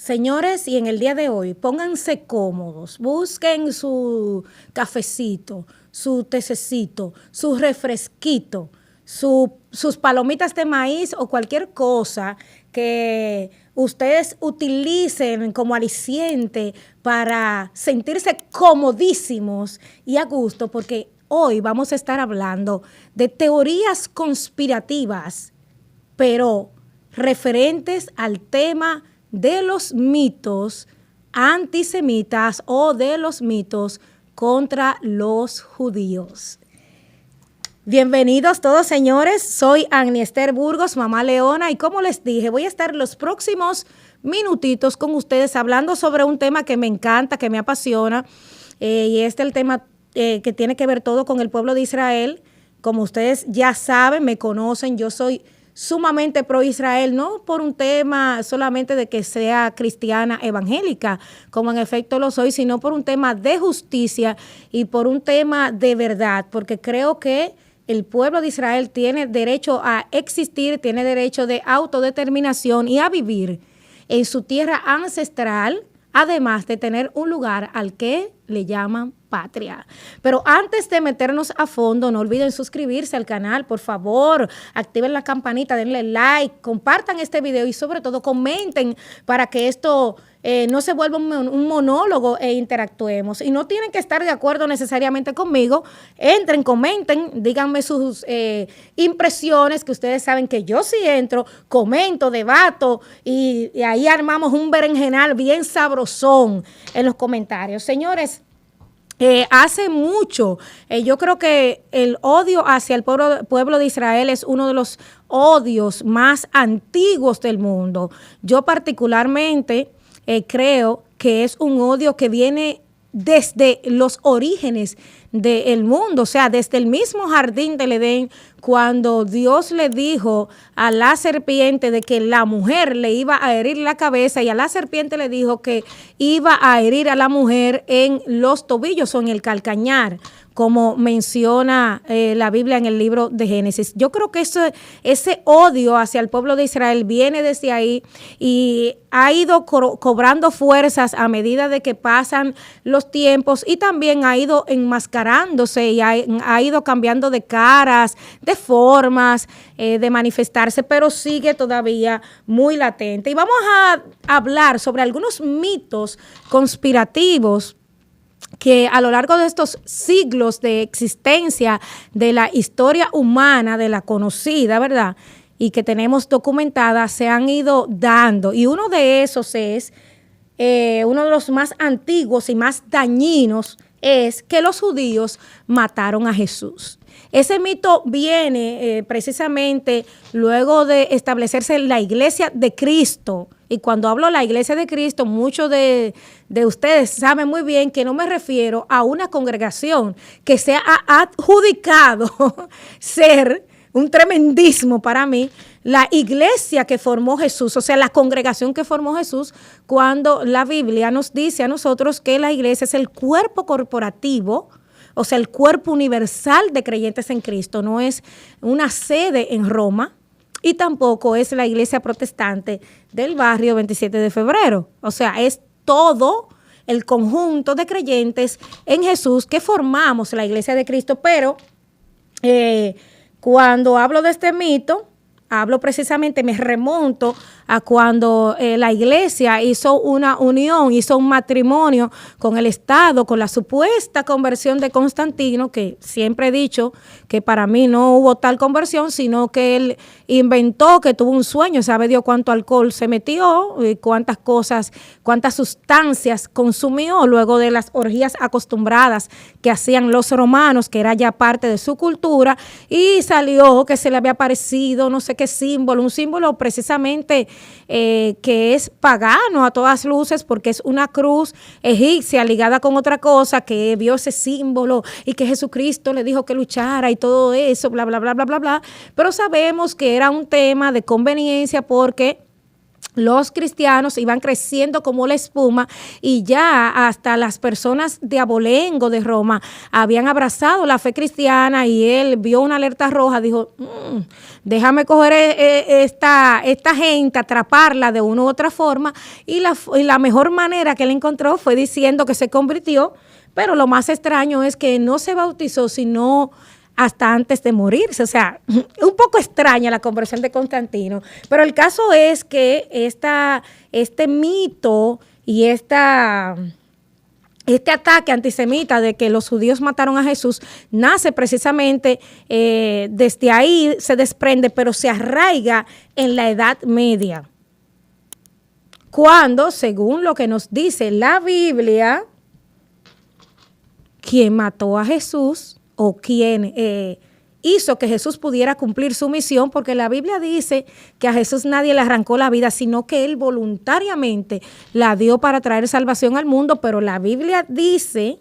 Señores, y en el día de hoy, pónganse cómodos, busquen su cafecito, su tececito, su refresquito, sus palomitas de maíz o cualquier cosa que ustedes utilicen como aliciente para sentirse comodísimos y a gusto, porque hoy vamos a estar hablando de teorías conspirativas, pero referentes al tema de los mitos antisemitas o de los mitos contra los judíos. Bienvenidos todos, señores. Soy Agnieszter Burgos, Mamá Leona, y como les dije, voy a estar los próximos minutitos con ustedes hablando sobre un tema que me encanta, que me apasiona, y este es el tema que tiene que ver todo con el pueblo de Israel. Como ustedes ya saben, me conocen, yo soy sumamente pro Israel, no por un tema solamente de que sea cristiana evangélica, como en efecto lo soy, sino por un tema de justicia y por un tema de verdad, porque creo que el pueblo de Israel tiene derecho a existir, tiene derecho de autodeterminación y a vivir en su tierra ancestral, además de tener un lugar al que le llaman patria. Pero antes de meternos a fondo, no olviden suscribirse al canal, por favor, activen la campanita, denle like, compartan este video y sobre todo comenten para que esto no se vuelva un monólogo e interactuemos. Y no tienen que estar de acuerdo necesariamente conmigo, entren, comenten, díganme sus impresiones, que ustedes saben que yo sí entro, comento, debato y ahí armamos un berenjenal bien sabrosón en los comentarios. Señores, hace mucho, yo creo que el odio hacia el pueblo de Israel es uno de los odios más antiguos del mundo. Yo particularmente creo que es un odio que viene desde los orígenes del mundo, o sea, desde el mismo jardín del Edén, cuando Dios le dijo a la serpiente de que la mujer le iba a herir la cabeza y a la serpiente le dijo que iba a herir a la mujer en los tobillos o en el calcañar, como menciona la Biblia en el libro de Génesis. Yo creo que ese odio hacia el pueblo de Israel viene desde ahí y ha ido cobrando fuerzas a medida de que pasan los tiempos y también ha ido enmascarándose y ha ido cambiando de caras, de formas de manifestarse, pero sigue todavía muy latente. Y vamos a hablar sobre algunos mitos conspirativos que a lo largo de estos siglos de existencia de la historia humana, de la conocida, ¿verdad?, y que tenemos documentada, se han ido dando. Y uno de esos es, uno de los más antiguos y más dañinos, es que los judíos mataron a Jesús. Ese mito viene precisamente luego de establecerse la Iglesia de Cristo. Y cuando hablo de la Iglesia de Cristo, muchos de ustedes saben muy bien que no me refiero a una congregación que se ha adjudicado ser un tremendismo para mí, la iglesia que formó Jesús, o sea, la congregación que formó Jesús, cuando la Biblia nos dice a nosotros que la iglesia es el cuerpo corporativo, o sea, el cuerpo universal de creyentes en Cristo, no es una sede en Roma y tampoco es la iglesia protestante del barrio 27 de febrero, o sea, es todo el conjunto de creyentes en Jesús que formamos la iglesia de Cristo, pero cuando hablo de este mito, hablo precisamente, me remonto a cuando la iglesia hizo una unión, hizo un matrimonio con el Estado, con la supuesta conversión de Constantino, que siempre he dicho que para mí no hubo tal conversión, sino que él inventó, que tuvo un sueño, sabe Dios cuánto alcohol se metió, y cuántas cosas, cuántas sustancias consumió luego de las orgías acostumbradas que hacían los romanos, que era ya parte de su cultura, y salió que se le había aparecido no sé qué símbolo, un símbolo precisamente que es pagano a todas luces, porque es una cruz egipcia ligada con otra cosa, que vio ese símbolo y que Jesucristo le dijo que luchara y todo eso, bla, bla, bla, bla, bla, bla. Pero sabemos que era un tema de conveniencia porque los cristianos iban creciendo como la espuma y ya hasta las personas de Abolengo, de Roma, habían abrazado la fe cristiana y él vio una alerta roja, dijo, déjame coger esta gente, atraparla de una u otra forma y la mejor manera que él encontró fue diciendo que se convirtió, pero lo más extraño es que no se bautizó, sino hasta antes de morirse. O sea, un poco extraña la conversión de Constantino, pero el caso es que este mito y este ataque antisemita de que los judíos mataron a Jesús nace precisamente, desde ahí se desprende, pero se arraiga en la Edad Media, cuando, según lo que nos dice la Biblia, quien mató a Jesús o quien hizo que Jesús pudiera cumplir su misión, porque la Biblia dice que a Jesús nadie le arrancó la vida, sino que él voluntariamente la dio para traer salvación al mundo, pero la Biblia dice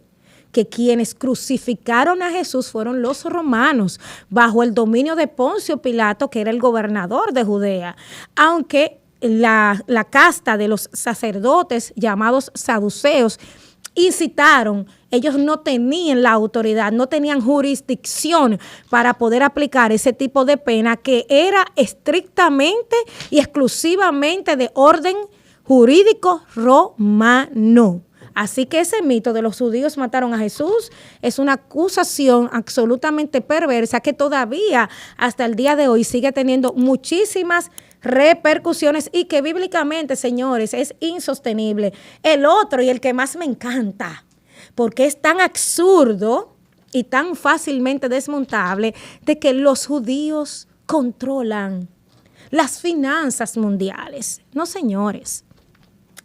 que quienes crucificaron a Jesús fueron los romanos, bajo el dominio de Poncio Pilato, que era el gobernador de Judea, aunque la casta de los sacerdotes llamados saduceos incitaron, ellos no tenían la autoridad, no tenían jurisdicción para poder aplicar ese tipo de pena que era estrictamente y exclusivamente de orden jurídico romano. Así que ese mito de los judíos mataron a Jesús es una acusación absolutamente perversa que todavía hasta el día de hoy sigue teniendo muchísimas repercusiones y que bíblicamente, señores, es insostenible. El otro y el que más me encanta, porque es tan absurdo y tan fácilmente desmontable, de que los judíos controlan las finanzas mundiales. No, señores.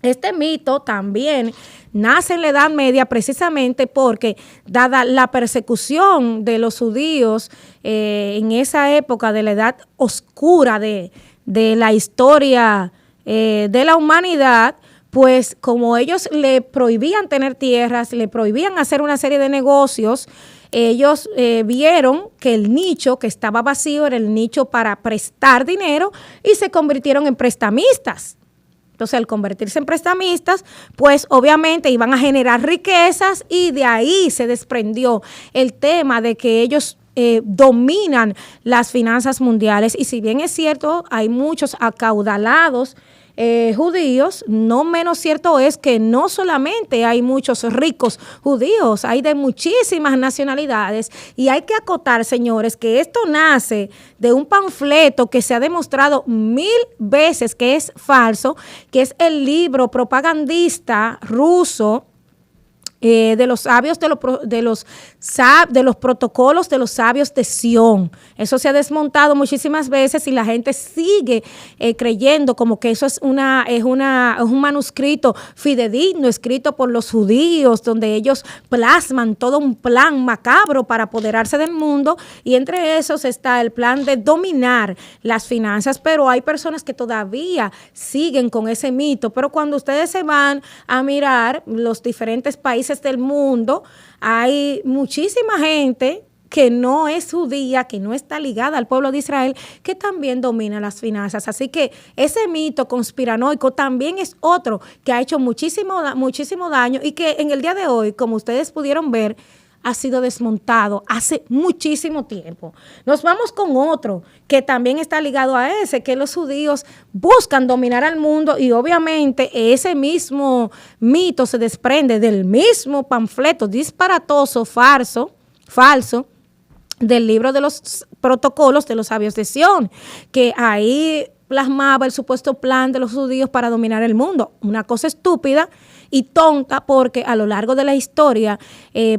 Este mito también nace en la Edad Media precisamente porque, dada la persecución de los judíos en esa época de la Edad Oscura de la historia de la humanidad, pues como ellos le prohibían tener tierras, le prohibían hacer una serie de negocios, ellos vieron que el nicho que estaba vacío era el nicho para prestar dinero y se convirtieron en prestamistas. Entonces, al convertirse en prestamistas, pues obviamente iban a generar riquezas y de ahí se desprendió el tema de que ellos dominan las finanzas mundiales. Y si bien es cierto, hay muchos acaudalados judíos, no menos cierto es que no solamente hay muchos ricos judíos, hay de muchísimas nacionalidades y hay que acotar, señores, que esto nace de un panfleto que se ha demostrado 1000 veces que es falso, que es el libro propagandista ruso de los sabios de los protocolos de los sabios de Sion. Eso se ha desmontado muchísimas veces y la gente sigue creyendo como que eso es un manuscrito fidedigno escrito por los judíos, donde ellos plasman todo un plan macabro para apoderarse del mundo, y entre esos está el plan de dominar las finanzas, pero hay personas que todavía siguen con ese mito. Pero cuando ustedes se van a mirar los diferentes países del mundo, hay muchísima gente que no es judía, que no está ligada al pueblo de Israel, que también domina las finanzas. Así que ese mito conspiranoico también es otro que ha hecho muchísimo daño y que en el día de hoy, como ustedes pudieron ver, ha sido desmontado hace muchísimo tiempo. Nos vamos con otro que también está ligado a ese, que los judíos buscan dominar al mundo, y obviamente ese mismo mito se desprende del mismo panfleto disparatoso, falso, del libro de los protocolos de los sabios de Sion, que ahí plasmaba el supuesto plan de los judíos para dominar el mundo. Una cosa estúpida y tonta, porque a lo largo de la historia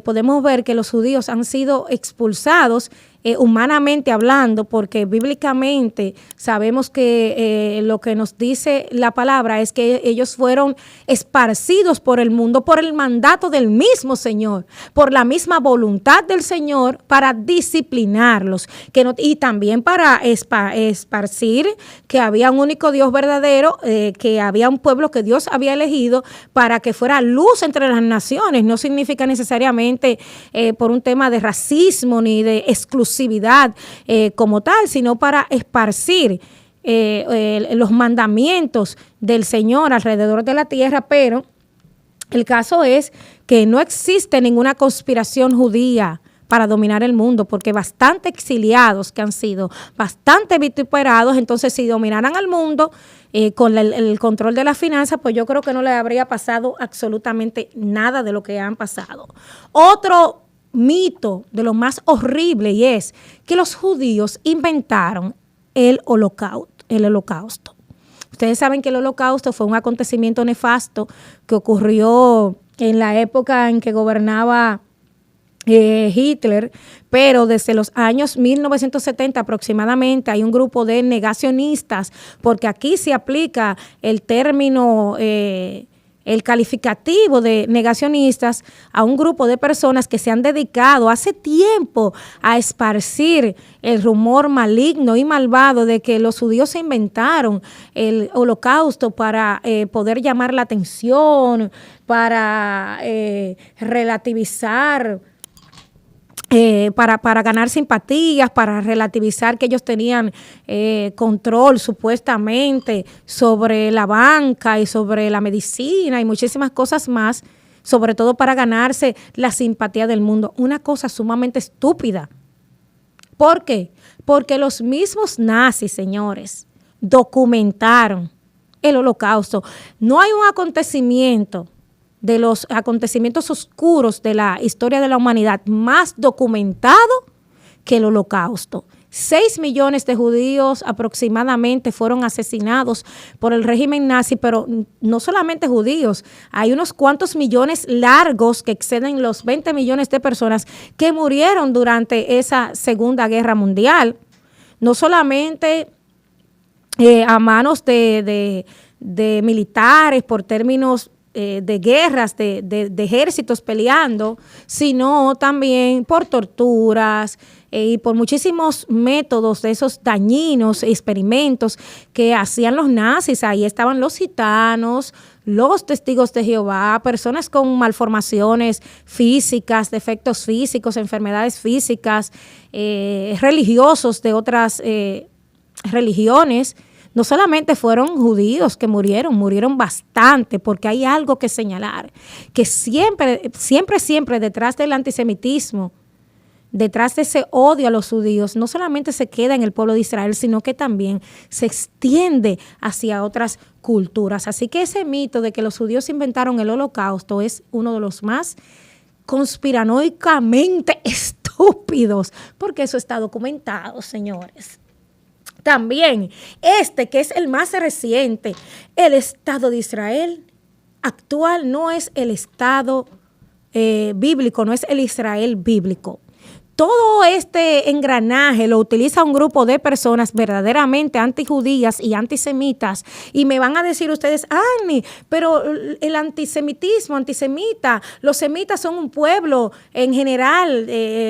podemos ver que los judíos han sido expulsados humanamente hablando, porque bíblicamente sabemos que lo que nos dice la palabra es que ellos fueron esparcidos por el mundo por el mandato del mismo Señor, por la misma voluntad del Señor para disciplinarlos, y también para esparcir que había un único Dios verdadero, que había un pueblo que Dios había elegido para que fuera luz entre las naciones. No significa necesariamente por un tema de racismo ni de exclusividad como tal, sino para esparcir los mandamientos del Señor alrededor de la tierra, pero el caso es que no existe ninguna conspiración judía para dominar el mundo, porque bastante exiliados que han sido, bastante vituperados, entonces si dominaran al mundo con el control de las finanzas, pues yo creo que no le habría pasado absolutamente nada de lo que han pasado. Otro mito de lo más horrible y es que los judíos inventaron el holocausto. Ustedes saben que el holocausto fue un acontecimiento nefasto que ocurrió en la época en que gobernaba Hitler, pero desde los años 1970 aproximadamente hay un grupo de negacionistas, porque aquí se aplica el término, el calificativo de negacionistas a un grupo de personas que se han dedicado hace tiempo a esparcir el rumor maligno y malvado de que los judíos se inventaron el holocausto para poder llamar la atención, para relativizar, para ganar simpatías, para relativizar que ellos tenían control supuestamente sobre la banca y sobre la medicina y muchísimas cosas más, sobre todo para ganarse la simpatía del mundo. Una cosa sumamente estúpida. ¿Por qué? Porque los mismos nazis, señores, documentaron el holocausto. No hay un acontecimiento de los acontecimientos oscuros de la historia de la humanidad más documentado que el holocausto. 6 millones de judíos aproximadamente fueron asesinados por el régimen nazi, pero no solamente judíos, hay unos cuantos millones largos que exceden los 20 millones de personas que murieron durante esa Segunda Guerra Mundial. No solamente a manos de militares por términos de guerras, de ejércitos peleando, sino también por torturas y por muchísimos métodos de esos dañinos experimentos que hacían los nazis. Ahí estaban los gitanos, los testigos de Jehová, personas con malformaciones físicas, defectos físicos, enfermedades físicas, religiosos de otras religiones. No solamente fueron judíos que murieron bastante, porque hay algo que señalar, que siempre detrás del antisemitismo, detrás de ese odio a los judíos, no solamente se queda en el pueblo de Israel, sino que también se extiende hacia otras culturas. Así que ese mito de que los judíos inventaron el holocausto es uno de los más conspiranoicamente estúpidos, porque eso está documentado, señores. También que es el más reciente, el Estado de Israel actual no es el Estado bíblico, no es el Israel bíblico. Todo este engranaje lo utiliza un grupo de personas verdaderamente antijudías y antisemitas. Y me van a decir ustedes, Ani, pero el antisemitismo, antisemita, los semitas son un pueblo en general,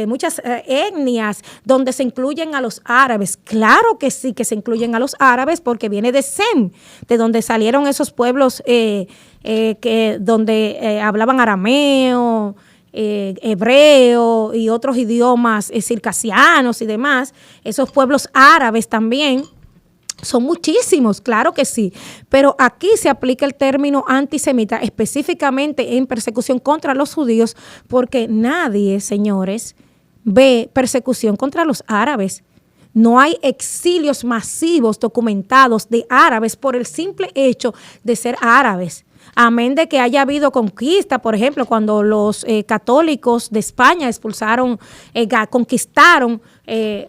muchas etnias, donde se incluyen a los árabes. Claro que sí que se incluyen a los árabes porque viene de Sem, de donde salieron esos pueblos donde hablaban arameo, hebreo y otros idiomas circasianos y demás. Esos pueblos árabes también son muchísimos, claro que sí, pero aquí se aplica el término antisemita específicamente en persecución contra los judíos, porque nadie, señores, ve persecución contra los árabes. No hay exilios masivos documentados de árabes por el simple hecho de ser árabes. Amén de que haya habido conquista, por ejemplo, cuando los católicos de España conquistaron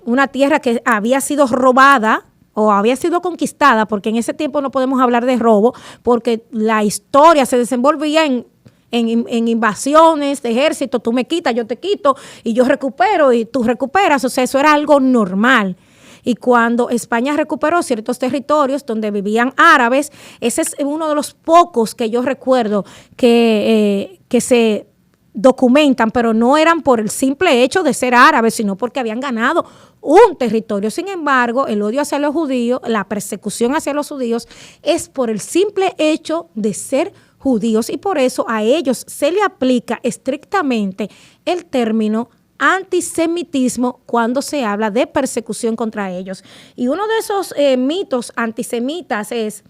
una tierra que había sido robada o había sido conquistada, porque en ese tiempo no podemos hablar de robo, porque la historia se desenvolvía en invasiones de ejército, tú me quitas, yo te quito, y yo recupero y tú recuperas, o sea, eso era algo normal. Y cuando España recuperó ciertos territorios donde vivían árabes, ese es uno de los pocos que yo recuerdo que se documentan, pero no eran por el simple hecho de ser árabes, sino porque habían ganado un territorio. Sin embargo, el odio hacia los judíos, la persecución hacia los judíos, es por el simple hecho de ser judíos, y por eso a ellos se le aplica estrictamente el término antisemitismo cuando se habla de persecución contra ellos. Y uno de esos mitos antisemitas es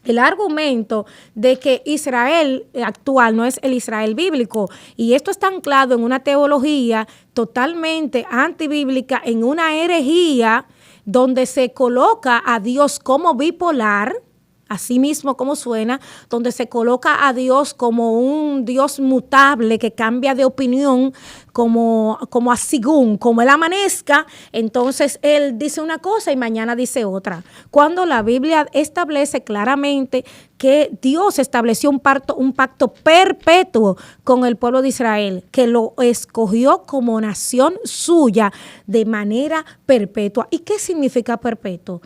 el argumento de que Israel actual no es el Israel bíblico. Y esto está anclado en una teología totalmente antibíblica, en una herejía donde se coloca a Dios como bipolar, así mismo como suena, donde se coloca a Dios como un Dios mutable que cambia de opinión como a según, como él amanezca, entonces él dice una cosa y mañana dice otra. Cuando la Biblia establece claramente que Dios estableció un pacto perpetuo con el pueblo de Israel, que lo escogió como nación suya de manera perpetua. ¿Y qué significa perpetuo?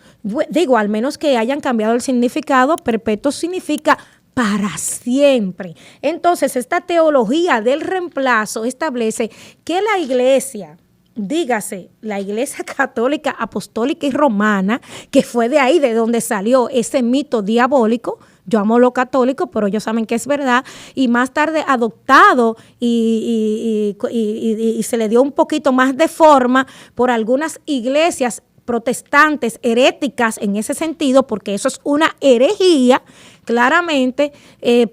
Digo, al menos que hayan cambiado el significado, perpetuo significa para siempre. Entonces, esta teología del reemplazo establece que la iglesia, dígase, la iglesia católica, apostólica y romana, que fue de ahí de donde salió ese mito diabólico. Yo amo lo católico, pero ellos saben que es verdad, y más tarde adoptado y se le dio un poquito más de forma por algunas iglesias protestantes heréticas en ese sentido, porque eso es una herejía, claramente,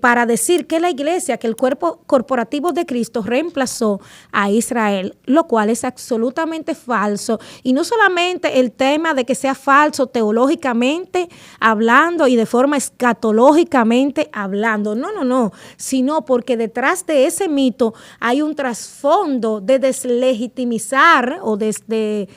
para decir que la iglesia, que el cuerpo corporativo de Cristo reemplazó a Israel, lo cual es absolutamente falso. Y no solamente el tema de que sea falso teológicamente hablando y de forma escatológicamente hablando, no, sino porque detrás de ese mito hay un trasfondo de deslegitimizar o de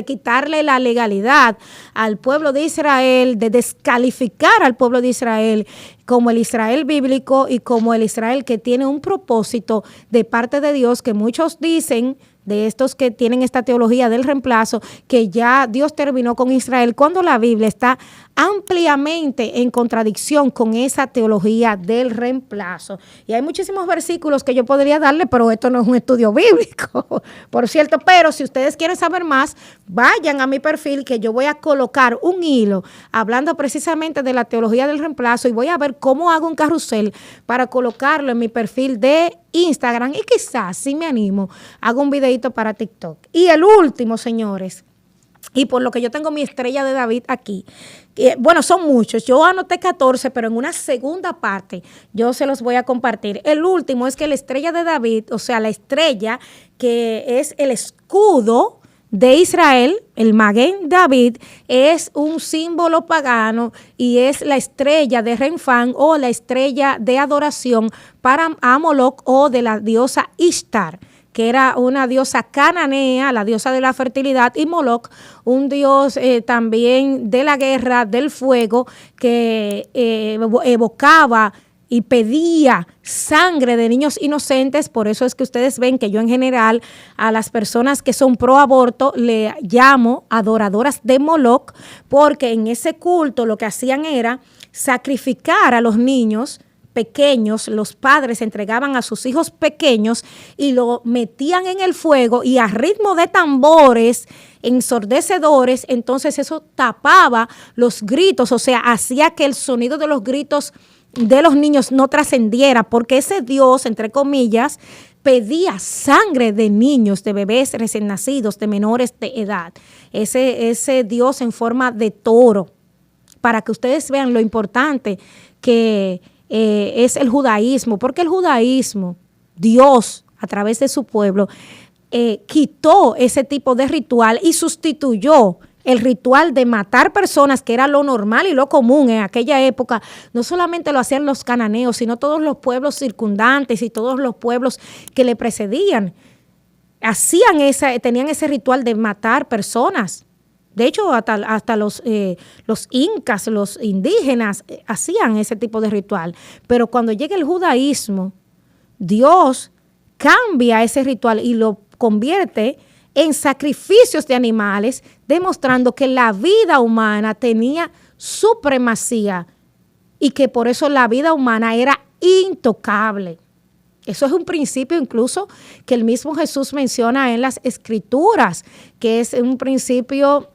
quitarle la legalidad al pueblo de Israel, de descalificar al pueblo de Israel como el Israel bíblico y como el Israel que tiene un propósito de parte de Dios, que muchos dicen, de estos que tienen esta teología del reemplazo, que ya Dios terminó con Israel, cuando la Biblia está ampliamente en contradicción con esa teología del reemplazo. Y hay muchísimos versículos que yo podría darle, pero esto no es un estudio bíblico, por cierto. Pero si ustedes quieren saber más, vayan a mi perfil, que yo voy a colocar un hilo hablando precisamente de la teología del reemplazo, y voy a ver cómo hago un carrusel para colocarlo en mi perfil de Instagram, y quizás, si me animo, hago un videito para TikTok. Y el último, señores, y por lo que yo tengo mi estrella de David aquí, bueno, son muchos, yo anoté 14, pero en una segunda parte yo se los voy a compartir. El último es que la estrella de David, o sea, la estrella que es el escudo de Israel, el Maguen David, es un símbolo pagano y es la estrella de Renfán, o la estrella de adoración para Moloch, o de la diosa Ishtar, que era una diosa cananea, la diosa de la fertilidad, y Moloch, un dios también de la guerra, del fuego, que evocaba y pedía sangre de niños inocentes. Por eso es que ustedes ven que yo en general a las personas que son pro aborto le llamo adoradoras de Moloch, porque en ese culto lo que hacían era sacrificar a los niños pequeños. Los padres entregaban a sus hijos pequeños y lo metían en el fuego, y a ritmo de tambores ensordecedores, entonces eso tapaba los gritos, o sea, hacía que el sonido de los gritos de los niños no trascendiera, porque ese Dios, entre comillas, pedía sangre de niños, de bebés recién nacidos, de menores de edad. Ese Dios en forma de toro, para que ustedes vean lo importante que es el judaísmo, porque el judaísmo, Dios, a través de su pueblo, quitó ese tipo de ritual y sustituyó el ritual de matar personas, que era lo normal y lo común en aquella época. No solamente lo hacían los cananeos, sino todos los pueblos circundantes y todos los pueblos que le precedían. Tenían ese ritual de matar personas. De hecho, hasta los incas, los indígenas, hacían ese tipo de ritual. Pero cuando llega el judaísmo, Dios cambia ese ritual y lo convierte en sacrificios de animales, demostrando que la vida humana tenía supremacía y que por eso la vida humana era intocable. Eso es un principio incluso que el mismo Jesús menciona en las Escrituras, que es un principio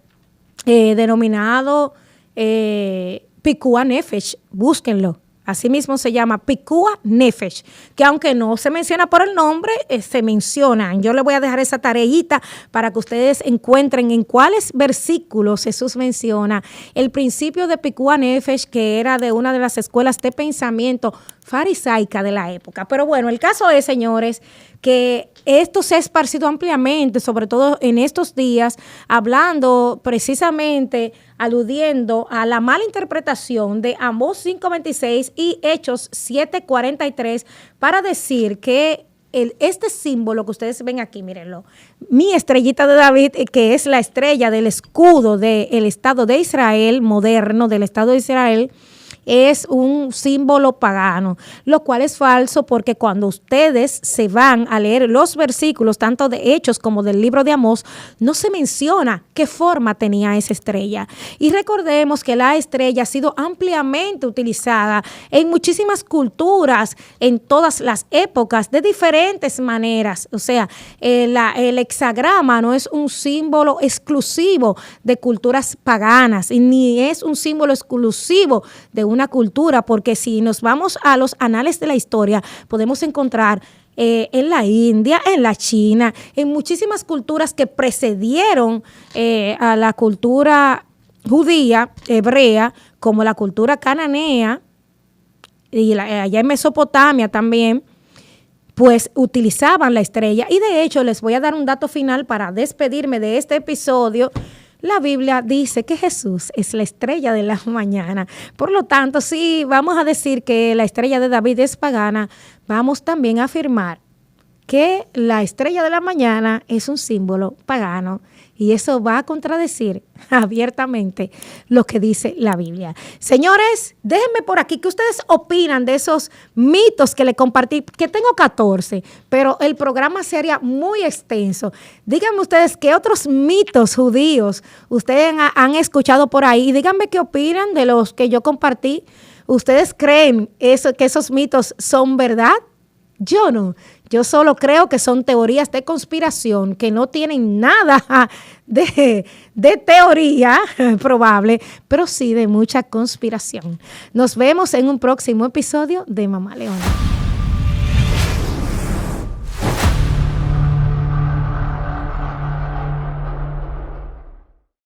denominado Pikuah Nefesh. Búsquenlo. Asimismo se llama Pikuah Nefesh, que aunque no se menciona por el nombre, se mencionan. Yo le voy a dejar esa tareita para que ustedes encuentren en cuáles versículos Jesús menciona el principio de Pikuah Nefesh, que era de una de las escuelas de pensamiento farisaica de la época. Pero bueno, el caso es, señores, que esto se ha esparcido ampliamente, sobre todo en estos días, hablando precisamente, aludiendo a la mala interpretación de Amós 5:26 y Hechos 7:43 para decir que este símbolo que ustedes ven aquí, mírenlo, mi estrellita de David, que es la estrella del escudo del Estado de Israel, moderno del Estado de Israel, es un símbolo pagano, lo cual es falso porque cuando ustedes se van a leer los versículos, tanto de Hechos como del libro de Amós, no se menciona qué forma tenía esa estrella. Y recordemos que la estrella ha sido ampliamente utilizada en muchísimas culturas, en todas las épocas, de diferentes maneras. O sea, el hexagrama no es un símbolo exclusivo de culturas paganas, ni es un símbolo exclusivo de una cultura, porque si nos vamos a los anales de la historia, podemos encontrar en la India, en la China, en muchísimas culturas que precedieron a la cultura judía, hebrea, como la cultura cananea, y allá en Mesopotamia también, pues utilizaban la estrella. Y de hecho, les voy a dar un dato final para despedirme de este episodio. La Biblia dice que Jesús es la estrella de la mañana. Por lo tanto, si vamos a decir que la estrella de David es pagana, vamos también a afirmar que la estrella de la mañana es un símbolo pagano. Y eso va a contradecir abiertamente lo que dice la Biblia. Señores, déjenme por aquí, ¿qué ustedes opinan de esos mitos que le compartí? Que tengo 14, pero el programa sería muy extenso. Díganme ustedes qué otros mitos judíos ustedes han escuchado por ahí. Y díganme qué opinan de los que yo compartí. ¿Ustedes creen que esos mitos son verdad? Yo no. Yo solo creo que son teorías de conspiración que no tienen nada de teoría probable, pero sí de mucha conspiración. Nos vemos en un próximo episodio de Mamá Leona.